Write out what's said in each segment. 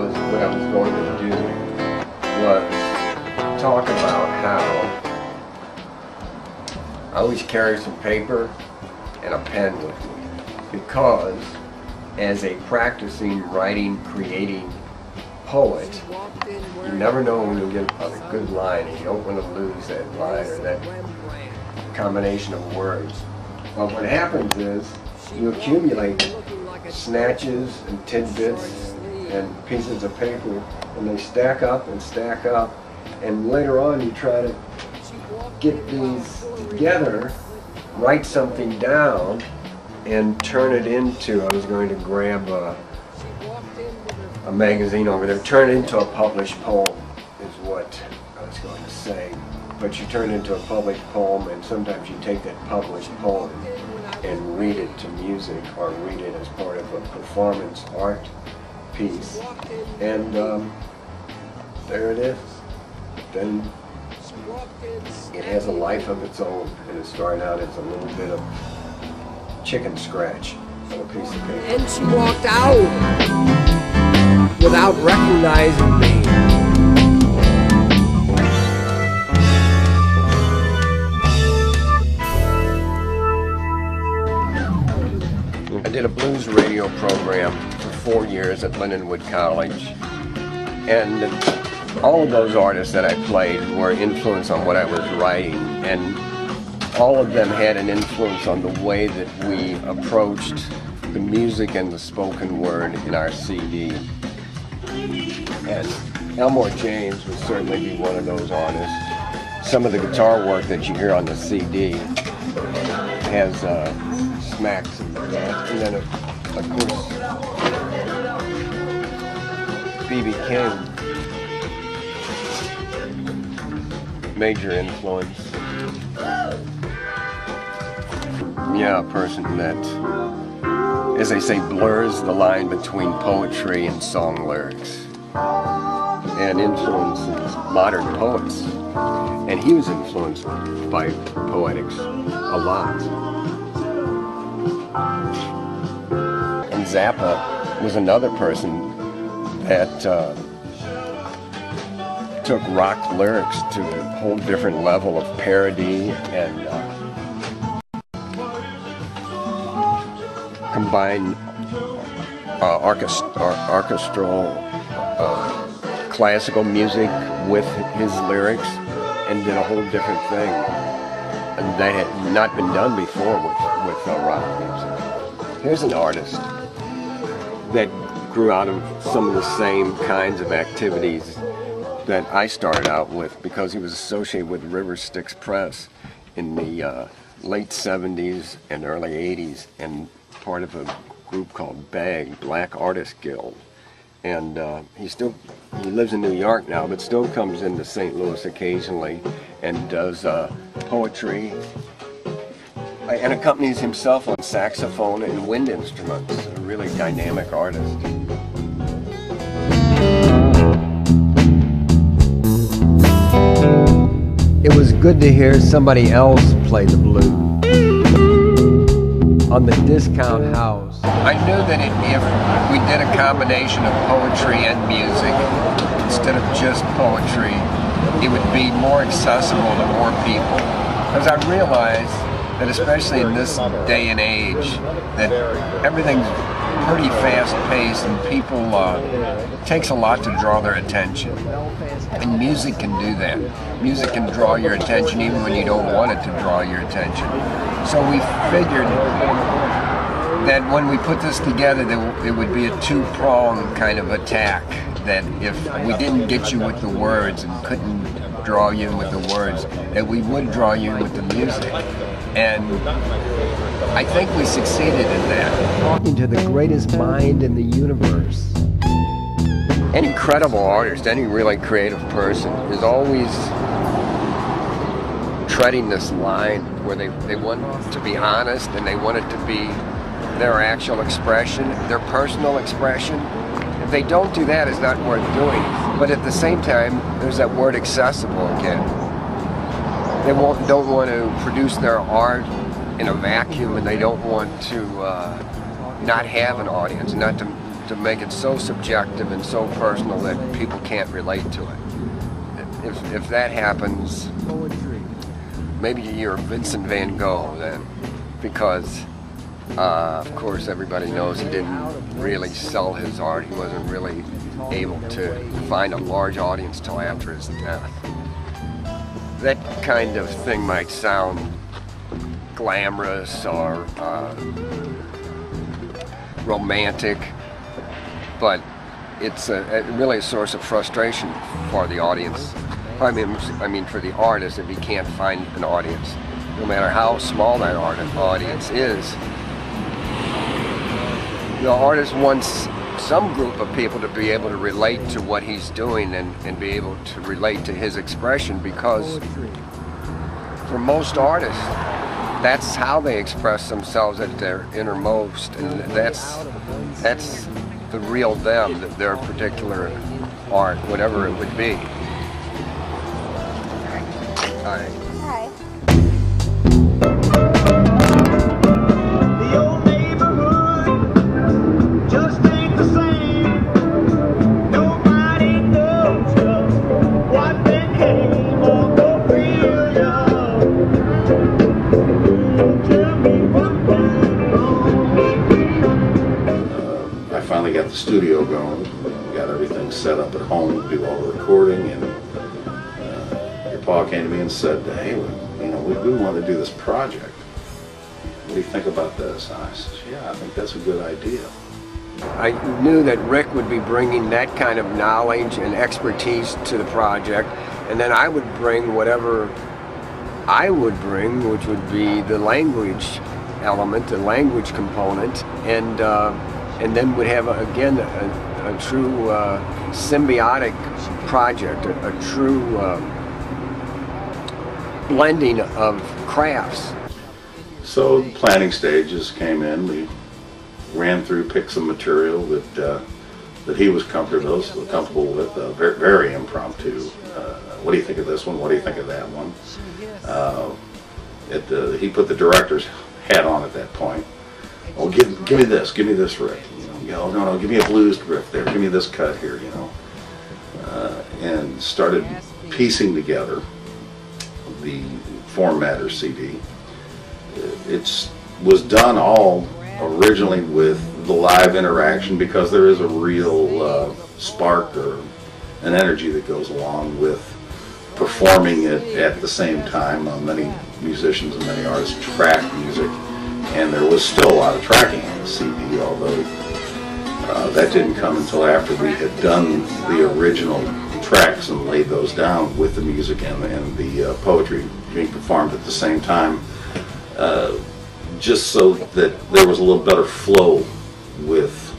what I was going to do was talk about how I always carry some paper and a pen with me, because as a practicing, writing, creating poet, you never know when you'll get on a good line, and you don't want to lose that line or that combination of words. But what happens is you accumulate snatches and tidbits and pieces of paper, and they stack up, and later on you try to get these together, write something down, and turn it into, I was going to grab a magazine over there, turn it into a published poem is what I was going to say. But you turn it into a published poem, and sometimes you take that published poem and read it to music, or read it as part of a performance art piece, and there it is. Then it has a life of its own, and it started out as a little bit of chicken scratch on a piece of paper. And she walked out without recognizing me. I did a blues radio program for 4 years at Lindenwood College, and all of those artists that I played were influenced on what I was writing, and all of them had an influence on the way that we approached the music and the spoken word in our CD. And Elmore James would certainly be one of those artists. Some of the guitar work that you hear on the CD has smacks of that. And then, of course, B.B. King, major influence. Yeah, a person that, as they say, blurs the line between poetry and song lyrics, and influences modern poets. And he was influenced by poetics a lot. And Zappa was another person that took rock lyrics to a whole different level of parody, and combined orchestral classical music with his lyrics, and did a whole different thing, and that had not been done before with rock music. Here's an artist that grew out of some of the same kinds of activities that I started out with, because he was associated with River Styx Press in the late 70s and early 80s, and part of a group called BAG, Black Artist Guild. And he lives in New York now, but still comes into St. Louis occasionally and does poetry, and accompanies himself on saxophone and wind instruments. A really dynamic artist. It was good to hear somebody else play the blues on the Discount House. I knew that if we did a combination of poetry and music, instead of just poetry, it would be more accessible to more people. Because I realized that, especially in this day and age, that everything's pretty fast-paced, and people, it takes a lot to draw their attention. And music can do that. Music can draw your attention even when you don't want it to draw your attention. So we figured that when we put this together, that it would be a two-pronged kind of attack. That if we didn't get you with the words and couldn't draw you in with the words, that we would draw you in with the music. And I think we succeeded in that. Talking to the greatest mind in the universe. Any credible artist, any really creative person is always treading this line where they want to be honest, and they want it to be their actual expression, their personal expression. If they don't do that, it's not worth doing. But at the same time, there's that word accessible again. They don't want to produce their art in a vacuum, and they don't want to not have an audience, not to to make it so subjective and so personal that people can't relate to it. If that happens, maybe you're Vincent van Gogh then, because of course everybody knows he didn't really sell his art. He wasn't really able to find a large audience till after his death. That kind of thing might sound glamorous or romantic, but it's really a source of frustration for the audience. I mean for the artist, if he can't find an audience, no matter how small that audience is. The artist wants some group of people to be able to relate to what he's doing and be able to relate to his expression, because for most artists, that's how they express themselves at their innermost, and that's the real them, their particular art, whatever it would be. Hi. Hi. The old neighborhood just ain't the same. Nobody knows what became of the real young. Tell me what went wrong. I finally got the studio going, got everything set up at home to do all the recording, and your pa came to me and said, hey, we want to do this project. What do you think about this? And I said, yeah, I think that's a good idea. I knew that Rick would be bringing that kind of knowledge and expertise to the project, and then I would bring whatever I would bring, which would be the language element, the language component, and then would have again a true symbiotic project, a true blending of crafts. So the planning stages came in. We ran through, picked some material that he was comfortable with, very, very impromptu. What do you think of this one? What do you think of that one? He put the director's hat on at that point. Oh, give me this riff. No, give me a blues riff there. Give me this cut here, and started piecing together the Formatter CD. It was done all originally with the live interaction, because there is a real spark or an energy that goes along with performing it at the same time. Many musicians and many artists track music, and there was still a lot of tracking on the CD, although that didn't come until after we had done the original tracks and laid those down with the music and the poetry being performed at the same time, just so that there was a little better flow with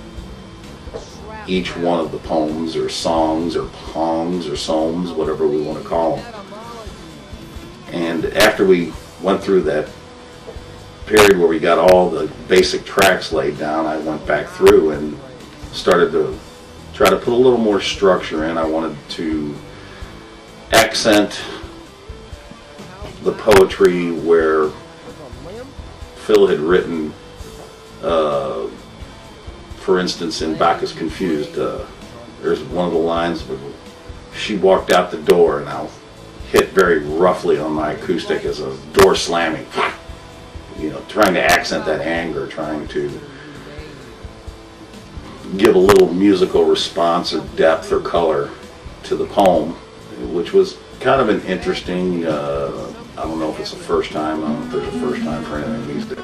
each one of the poems or songs or pongs or psalms, whatever we want to call them. And after we went through that period where we got all the basic tracks laid down, I went back through and started to try to put a little more structure in. I wanted to accent the poetry where Phil had written, for instance, in Bacchus Confused, there's one of the lines where she walked out the door, and I'll hit very roughly on my acoustic as a door slamming, trying to accent that anger, trying to give a little musical response or depth or color to the poem, which was kind of an interesting, I don't know if it's the first time, I don't know if there's a first time for anything these days.